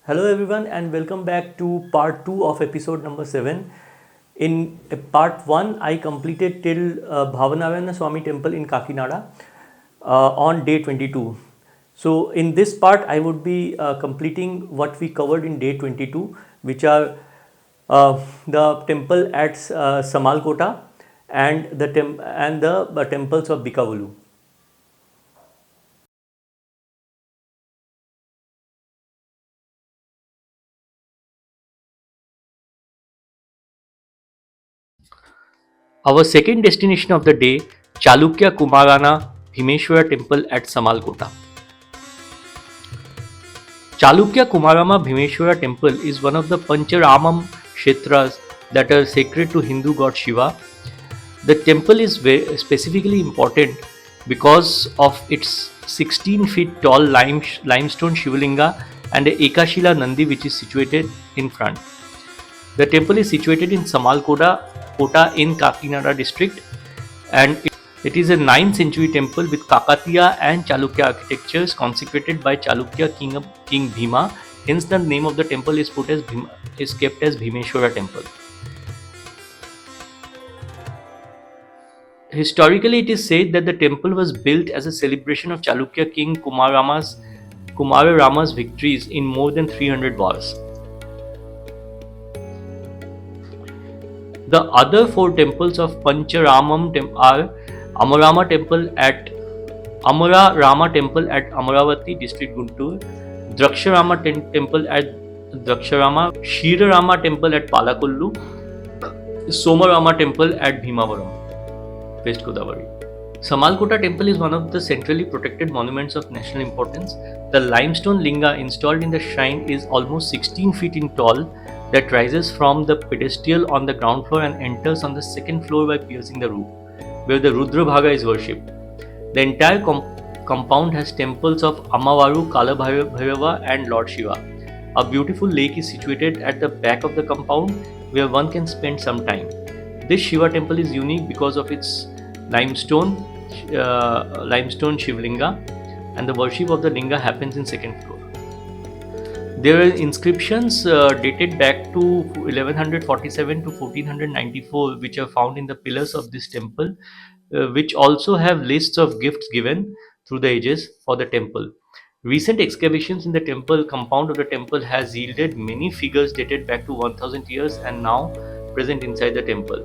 Hello everyone and welcome back to part 2 of episode number 7. In part 1 I completed till Bhavanarayana Swami temple in Kakinada on day 22. So in this part I would be completing what we covered in day 22, which are the temple at Samalkota and the temples of Biccavolu. Our second destination of the day, Chalukya Kumarana Bhimeshwara temple at Samalkota. Chalukya Kumarama Bhimeshwara temple is one of the Pancharamam Kshetras that are sacred to Hindu god Shiva. The temple is specifically important because of its 16 feet tall limestone Shivalinga and a Ekashila Nandi which is situated in front. The temple is situated in Samalkota in Kakinada district, and it is a 9th century temple with Kakatiya and Chalukya architectures consecrated by Chalukya King Bhima. Hence the name of the temple is kept as Bhimeshwara temple. Historically, it is said that the temple was built as a celebration of Chalukya king Kumarama's victories in more than 300 wars. The other 4 temples of Pancharamam are Amara Rama temple at Amaravati district Guntur, Draksharama temple at Draksharama, Shirarama temple at Palakollu, Somarama temple at Bhimavaram, West Godavari. Samalkota temple is one of the centrally protected monuments of national importance. The limestone linga installed in the shrine is almost 16 feet in tall, that rises from the pedestal on the ground floor and enters on the second floor by piercing the roof, where the Rudra Bhaga is worshipped. The entire compound has temples of Amavaru, Kalabhairava and Lord Shiva. A beautiful lake is situated at the back of the compound where one can spend some time. This Shiva temple is unique because of its limestone Shivlinga, and the worship of the linga happens in second floor. There are inscriptions dated back to 1147 to 1494 which are found in the pillars of this temple, which also have lists of gifts given through the ages for the temple. Recent excavations in the temple compound of the temple has yielded many figures dated back to 1000 years and now present inside the temple.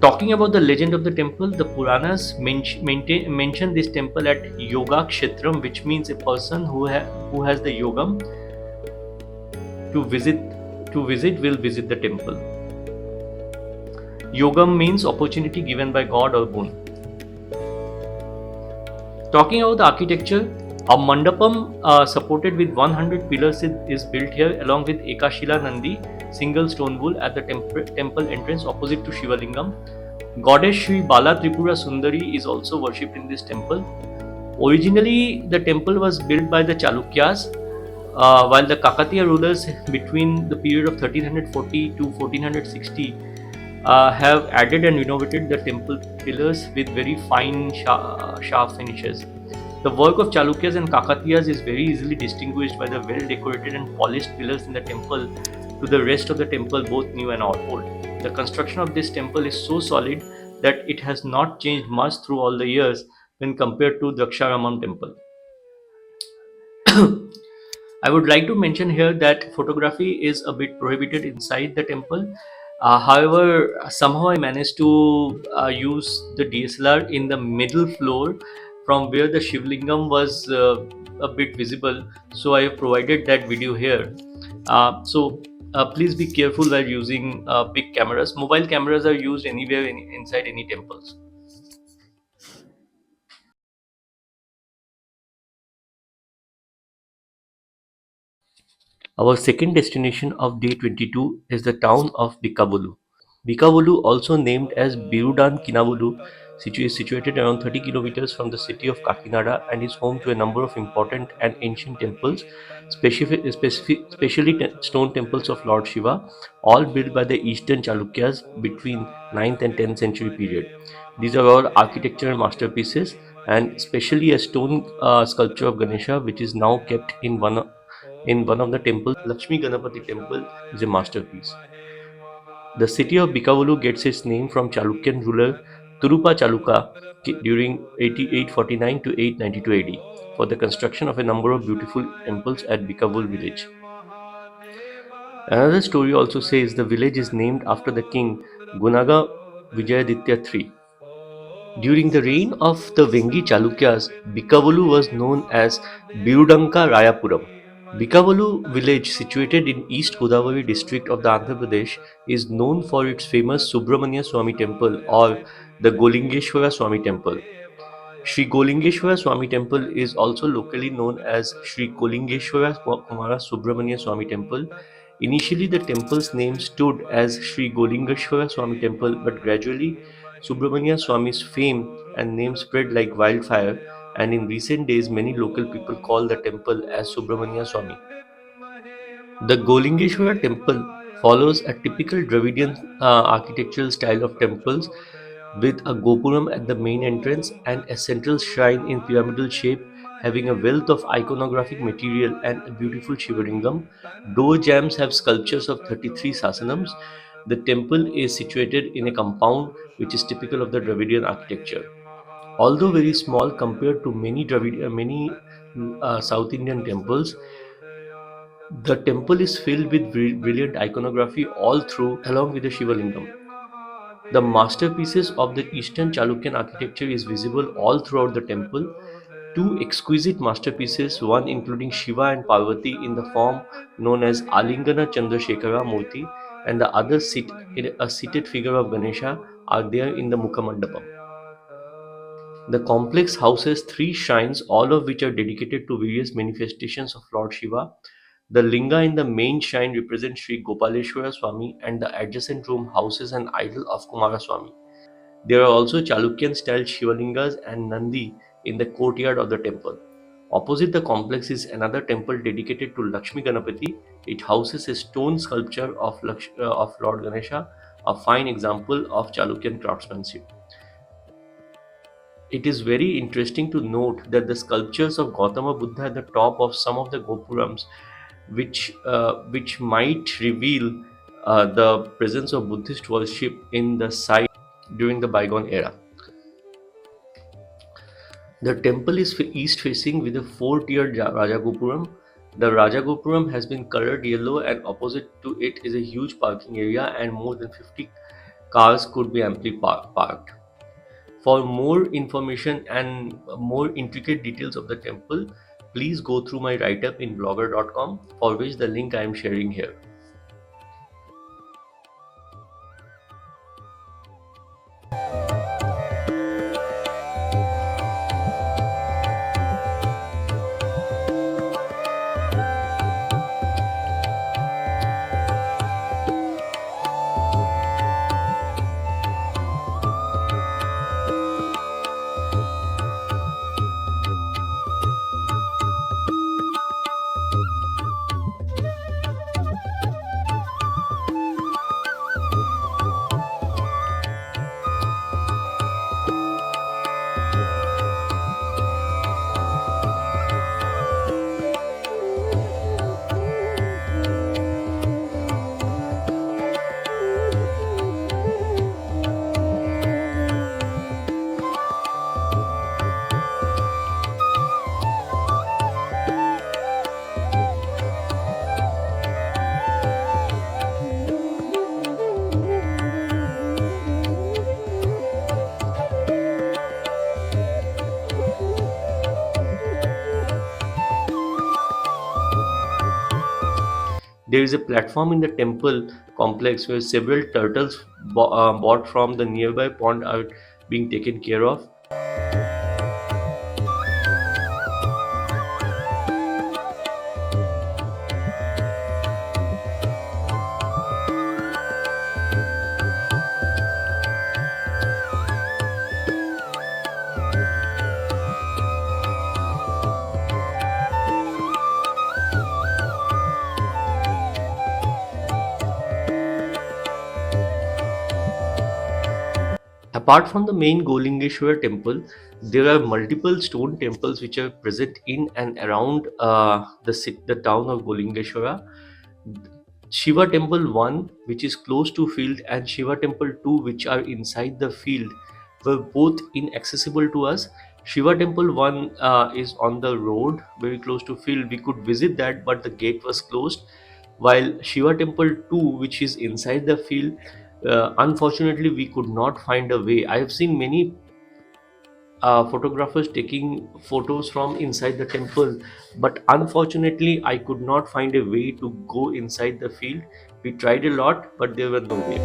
Talking about the legend of the temple, the Puranas mention this temple at Yoga Kshetram, which means a person who has the yogam to visit will visit the temple. Yogam means opportunity given by God or boon. Talking about the architecture, a mandapam supported with 100 pillars is built here along with Ekashila Nandi, single stone bull at the temple entrance opposite to Shivalingam. Goddess Shri Bala Tripura Sundari is also worshipped in this temple. Originally, the temple was built by the Chalukyas, while the Kakatiya rulers between the period of 1340 to 1460 have added and renovated the temple pillars with very fine sharp finishes. The work of Chalukyas and Kakatiyas is very easily distinguished by the well decorated and polished pillars in the temple to the rest of the temple, both new and old. The construction of this temple is so solid that it has not changed much through all the years when compared to Draksharamam temple. I would like to mention here that photography is a bit prohibited inside the temple. However, somehow I managed to use the DSLR in the middle floor from where the Shivlingam was a bit visible. So I have provided that video here. Please be careful while using big cameras. Mobile cameras are used anywhere inside any temples. Our second destination of day 22 is the town of Biccavolu. Biccavolu, also named as Birudan Kinavolu, is situated around 30 kilometers from the city of Kakinada and is home to a number of important and ancient temples, especially stone temples of Lord Shiva, all built by the Eastern Chalukyas between 9th and 10th century period. These are all architectural masterpieces, and especially a stone sculpture of Ganesha, which is now kept in in one of the temples. Lakshmi Ganapati temple is a masterpiece. The city of Biccavolu gets its name from Chalukyan ruler Turupa Chaluka during 849 to 892 AD for the construction of a number of beautiful temples at Biccavolu village. Another story also says the village is named after the king Gunaga Vijayaditya III. During the reign of the Vengi Chalukyas, Biccavolu was known as Birudanka Rayapuram. Biccavolu village, situated in East Godavari district of the Andhra Pradesh, is known for its famous Subramanya Swami temple or the Golingeshwara Swami temple. Sri Golingeshwara Swami temple is also locally known as Sri Golingeshwara Kumara Subramanya Swami temple. Initially, the temple's name stood as Sri Golingeshwara Swami temple, but gradually Subramanya Swami's fame and name spread like wildfire, and in recent days, many local people call the temple as Subramanya Swami. The Golingeshwara temple follows a typical Dravidian architectural style of temples with a gopuram at the main entrance and a central shrine in pyramidal shape having a wealth of iconographic material and a beautiful Shivalingam. Door jambs have sculptures of 33 sasanams. The temple is situated in a compound which is typical of the Dravidian architecture. Although very small compared to many South Indian temples, the temple is filled with brilliant iconography all through, along with the Shivalingam. The masterpieces of the Eastern Chalukyan architecture is visible all throughout the temple. Two exquisite masterpieces, one including Shiva and Parvati in the form known as Alingana Chandrasekhara Murti, and the other a seated figure of Ganesha, are there in the Mukha Mandapam. The complex houses three shrines, all of which are dedicated to various manifestations of Lord Shiva. The linga in the main shrine represents Sri Gopaleshwara Swami, and the adjacent room houses an idol of Kumara Swami. There are also Chalukyan style Shivalingas and Nandi in the courtyard of the temple. Opposite the complex is another temple dedicated to Lakshmi Ganapati. It houses a stone sculpture of Lord Ganesha, a fine example of Chalukyan craftsmanship. It is very interesting to note that the sculptures of Gautama Buddha at the top of some of the gopurams, which might reveal the presence of Buddhist worship in the site during the bygone era. The temple is east facing with a four-tiered Raja Gopuram. The Raja Gopuram has been colored yellow, and opposite to it is a huge parking area, and more than 50 cars could be amply parked. For more information and more intricate details of the temple, please go through my write-up in blogger.com, for which the link I am sharing here. There is a platform in the temple complex where several turtles bought from the nearby pond are being taken care of. Apart from the main Golingeshwara temple, There are multiple stone temples which are present in and around the town of Golingeshwara. Shiva Temple 1, which is close to field, and Shiva Temple 2, which are inside the field, were both inaccessible to us. Shiva Temple 1 is on the road, very close to field. We could visit that, but the gate was closed. While Shiva Temple 2, which is inside the field, unfortunately, we could not find a way. I have seen many photographers taking photos from inside the temple, but unfortunately I could not find a way to go inside the field. We tried a lot, but there were no way.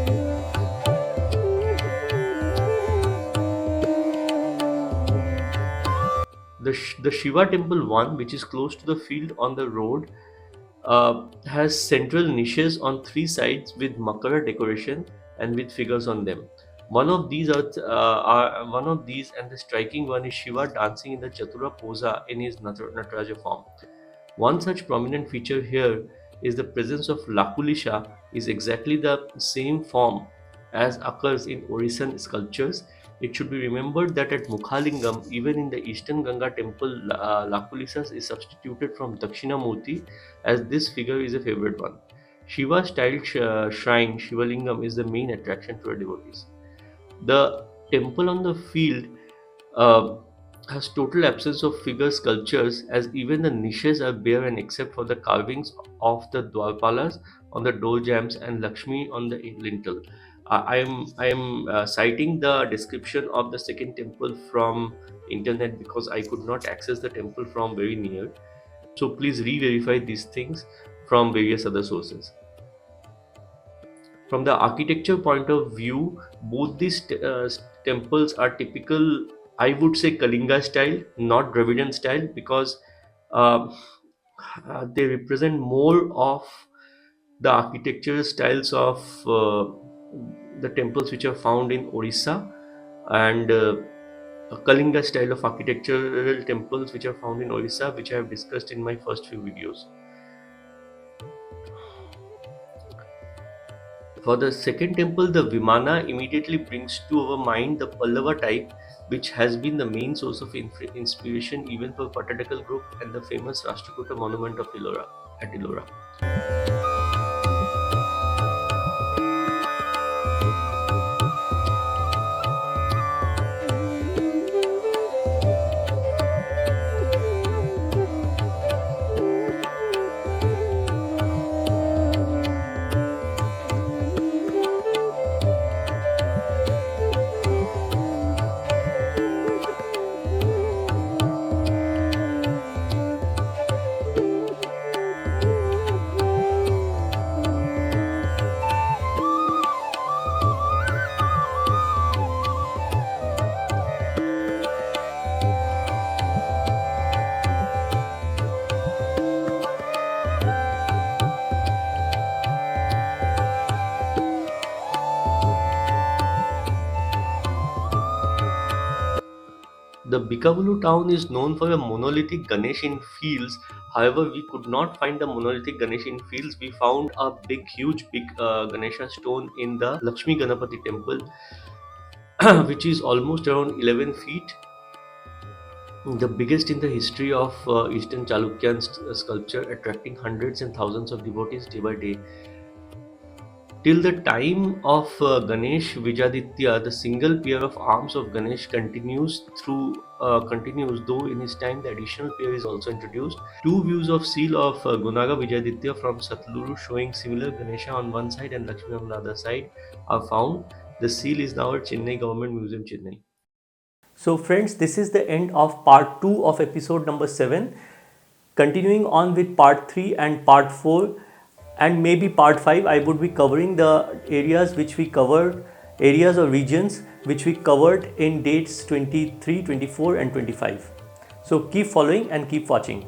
The Shiva Temple 1, which is close to the field on the road, has central niches on three sides with makara decoration and with figures on them. One of these, and the striking one, is Shiva dancing in the Chatura Posa in his Nataraja form. One such prominent feature here is the presence of Lakulisha is exactly the same form as occurs in Orissan sculptures. It should be remembered that at Mukhalingam, even in the Eastern Ganga temple, Lakulisas is substituted from Dakshinamurti, as this figure is a favorite one. Shiva styled shrine Shivalingam is the main attraction to our devotees. The temple on the field uh, has total absence of figure sculptures, as even the niches are bare and except for the carvings of the Dwarpalas on the door jambs and Lakshmi on the lintel. I am citing the description of the second temple from internet because I could not access the temple from very near. So please re-verify these things from various other sources. From the architecture point of view, both these temples are typical, I would say, Kalinga style, not Dravidian style, because uh, they represent more of the architectural styles of the temples which are found in Orissa, and a Kalinga style of architectural temples which are found in Orissa, which I have discussed in my first few videos. For the second temple, the Vimana immediately brings to our mind the Pallava type, which has been the main source of inspiration even for Patadakal group and the famous Rashtrakuta monument of Ellora at Ellora. The Biccavolu town is known for a monolithic Ganesh in fields. However, we could not find the monolithic Ganesh in fields. We found a big Ganesha stone in the Lakshmi Ganapati temple, which is almost around 11 feet, the biggest in the history of Eastern Chalukyan sculpture, attracting hundreds and thousands of devotees day by day. Till the time of Ganesh Vijayaditya, the single pair of arms of Ganesh continues, though in his time the additional pair is also introduced. Two views of seal of Gunaga Vijayaditya from Satluru showing similar Ganesha on one side and Lakshmi on the other side are found. The seal is now at Chennai Government Museum, Chennai. So friends, this is the end of part 2 of episode number 7. Continuing on with part 3 and part 4 and maybe part 5, I would be covering the areas or regions which we covered in dates 23, 24 and 25. So keep following and keep watching.